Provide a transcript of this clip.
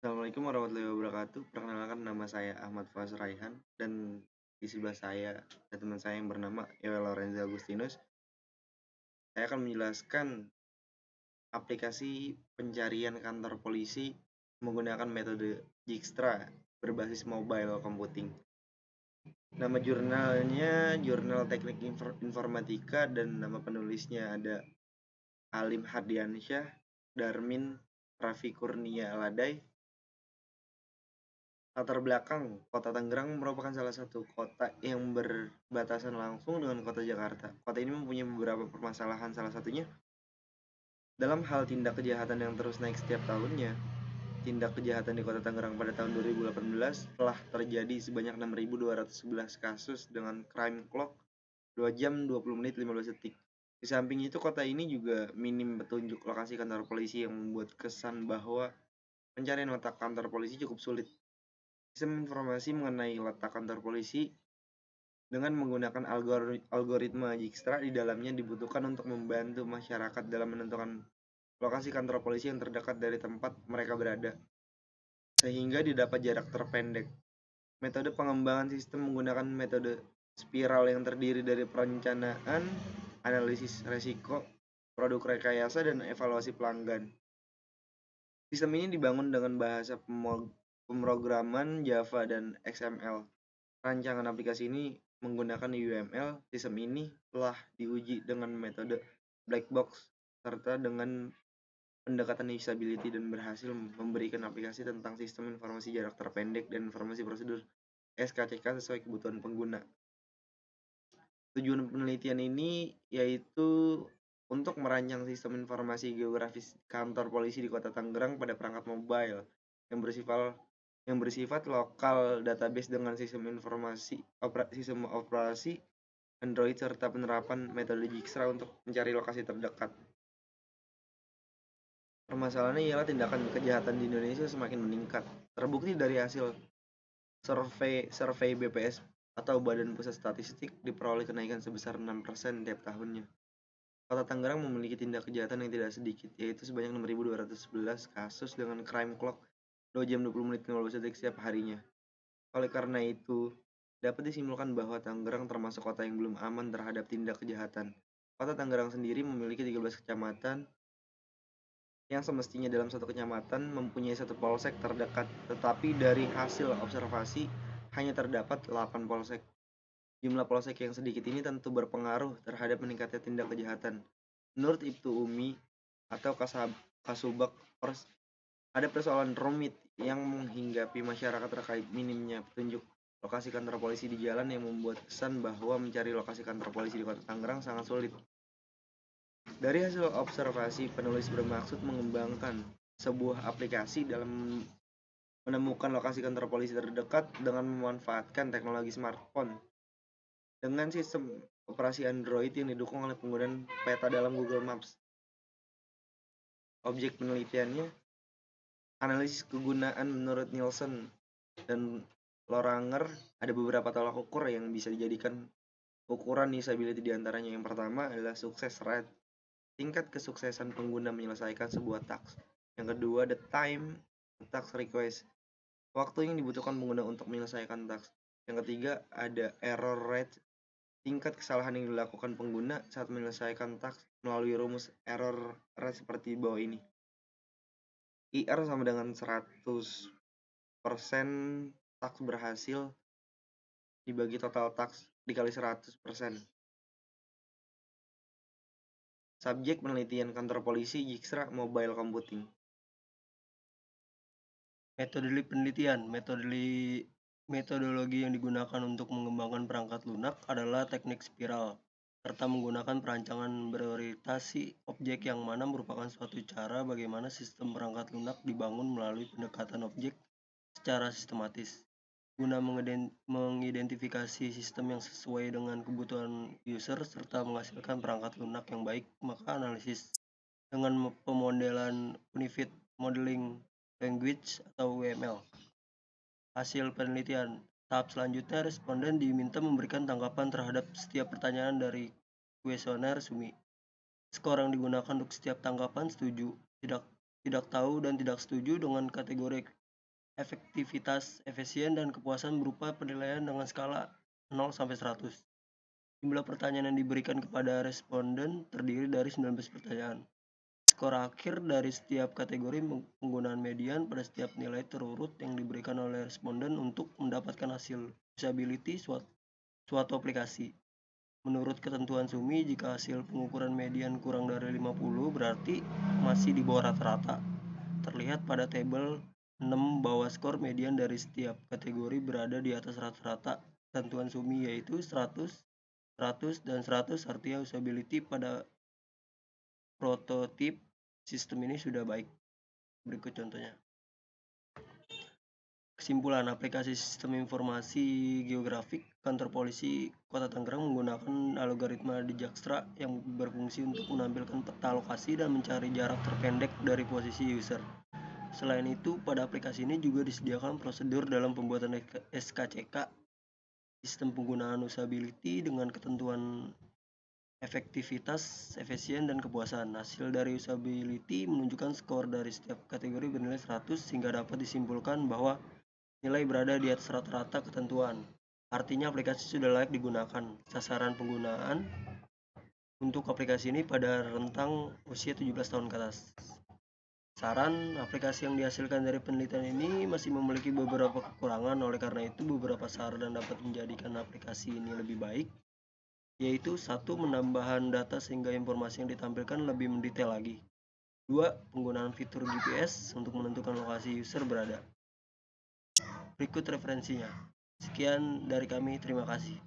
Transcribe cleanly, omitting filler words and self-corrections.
Assalamualaikum warahmatullahi wabarakatuh. Perkenalkan nama saya Ahmad Faz Raihan dan di sebelah saya ada teman saya yang bernama Ewel Lorenzo Agustinus. Saya akan menjelaskan aplikasi pencarian kantor polisi menggunakan metode Dijkstra berbasis mobile computing. Nama jurnalnya Jurnal Teknik Informatika dan nama penulisnya ada Alim Hardiansyah, Darmin Raffi Kurnia Aladai. Latar belakang, Kota Tangerang merupakan salah satu kota yang berbatasan langsung dengan Kota Jakarta. Kota ini mempunyai beberapa permasalahan, salah satunya dalam hal tindak kejahatan yang terus naik setiap tahunnya. Tindak kejahatan di Kota Tangerang pada tahun 2018 telah terjadi sebanyak 6.211 kasus dengan crime clock 2 jam 20 menit 15 detik. Di samping itu, kota ini juga minim petunjuk lokasi kantor polisi yang membuat kesan bahwa pencarian letak kantor polisi cukup sulit. Sistem informasi mengenai letak kantor polisi dengan menggunakan algoritma Dijkstra di dalamnya dibutuhkan untuk membantu masyarakat dalam menentukan lokasi kantor polisi yang terdekat dari tempat mereka berada, sehingga didapat jarak terpendek. Metode pengembangan sistem menggunakan metode spiral yang terdiri dari perencanaan, analisis resiko, produk rekayasa, dan evaluasi pelanggan. Sistem ini dibangun dengan bahasa pemrograman Java dan XML. Rancangan aplikasi ini menggunakan UML. Sistem ini telah diuji dengan metode black box serta dengan pendekatan usability dan berhasil memberikan aplikasi tentang sistem informasi jarak terpendek dan informasi prosedur SKCK sesuai kebutuhan pengguna. Tujuan penelitian ini yaitu untuk merancang sistem informasi geografis kantor polisi di Kota Tangerang pada perangkat mobile yang bersifat lokal, database dengan sistem operasi Android serta penerapan metode Dijkstra untuk mencari lokasi terdekat. Permasalahannya ialah tindakan kejahatan di Indonesia semakin meningkat. Terbukti dari hasil survei BPS atau Badan Pusat Statistik diperoleh kenaikan sebesar 6% tiap tahunnya. Kota Tangerang memiliki tindak kejahatan yang tidak sedikit, yaitu sebanyak 6.211 kasus dengan crime clock 2 jam 20 menit 15 detik setiap harinya. Oleh karena itu, dapat disimpulkan bahwa Tangerang termasuk kota yang belum aman terhadap tindak kejahatan. Kota Tangerang sendiri memiliki 13 kecamatan yang semestinya dalam satu kecamatan mempunyai satu polsek terdekat, tetapi dari hasil observasi hanya terdapat 8 polsek. Jumlah polsek yang sedikit ini tentu berpengaruh terhadap meningkatnya tindak kejahatan. Menurut Ibtu Umi atau Kasubag, ada persoalan rumit yang menghinggapi masyarakat terkait minimnya petunjuk lokasi kantor polisi di jalan yang membuat kesan bahwa mencari lokasi kantor polisi di Kota Tangerang sangat sulit. Dari hasil observasi, penulis bermaksud mengembangkan sebuah aplikasi dalam menemukan lokasi kantor polisi terdekat dengan memanfaatkan teknologi smartphone. Dengan sistem operasi Android yang didukung oleh penggunaan peta dalam Google Maps. Objek penelitiannya, analisis kegunaan menurut Nielsen dan Loranger, ada beberapa tolak ukur yang bisa dijadikan ukuran usability diantaranya. Yang pertama adalah success rate, tingkat kesuksesan pengguna menyelesaikan sebuah task. Yang kedua, the time task request, waktu yang dibutuhkan pengguna untuk menyelesaikan task. Yang ketiga, ada error rate, tingkat kesalahan yang dilakukan pengguna saat menyelesaikan task melalui rumus error rate seperti di bawah ini. IR sama dengan 100% task berhasil dibagi total task dikali 100%. Subjek penelitian kantor polisi Dijkstra Mobile Computing. Metode penelitian. Metodologi yang digunakan untuk mengembangkan perangkat lunak adalah teknik spiral, serta menggunakan perancangan berorientasi objek yang mana merupakan suatu cara bagaimana sistem perangkat lunak dibangun melalui pendekatan objek secara sistematis. Guna mengidentifikasi sistem yang sesuai dengan kebutuhan user serta menghasilkan perangkat lunak yang baik, maka analisis dengan pemodelan Unified Modeling Language atau UML. Hasil penelitian. Tahap selanjutnya, responden diminta memberikan tanggapan terhadap setiap pertanyaan dari kuesioner SUMI. Skor yang digunakan untuk setiap tanggapan setuju, tidak tahu, dan tidak setuju dengan kategori efektivitas, efisien, dan kepuasan berupa penilaian dengan skala 0 sampai 100. Jumlah pertanyaan yang diberikan kepada responden terdiri dari 19 pertanyaan. Skor akhir dari setiap kategori penggunaan median pada setiap nilai terurut yang diberikan oleh responden untuk mendapatkan hasil usability suatu aplikasi. Menurut ketentuan SUMI, jika hasil pengukuran median kurang dari 50 berarti masih di bawah rata-rata. Terlihat pada tabel 6 bahwa skor median dari setiap kategori berada di atas rata-rata ketentuan SUMI, yaitu 100, 100, dan 100, artinya usability pada prototip sistem ini sudah baik. Berikut contohnya. Kesimpulan, aplikasi sistem informasi geografik kantor polisi Kota Tangerang menggunakan algoritma Dijkstra yang berfungsi untuk menampilkan peta lokasi dan mencari jarak terpendek dari posisi user. Selain itu, pada aplikasi ini juga disediakan prosedur dalam pembuatan SKCK, sistem penggunaan usability dengan ketentuan efektivitas, efisien, dan kepuasan. Hasil dari usability menunjukkan skor dari setiap kategori bernilai 100 sehingga dapat disimpulkan bahwa nilai berada di atas rata-rata ketentuan. Artinya aplikasi sudah layak digunakan. Sasaran penggunaan untuk aplikasi ini pada rentang usia 17 tahun ke atas. Saran, aplikasi yang dihasilkan dari penelitian ini masih memiliki beberapa kekurangan, oleh karena itu beberapa saran dapat menjadikan aplikasi ini lebih baik, yaitu 1. Menambahkan data sehingga informasi yang ditampilkan lebih mendetail lagi. 2. Penggunaan fitur GPS untuk menentukan lokasi user berada. Berikut referensinya. Sekian dari kami, terima kasih.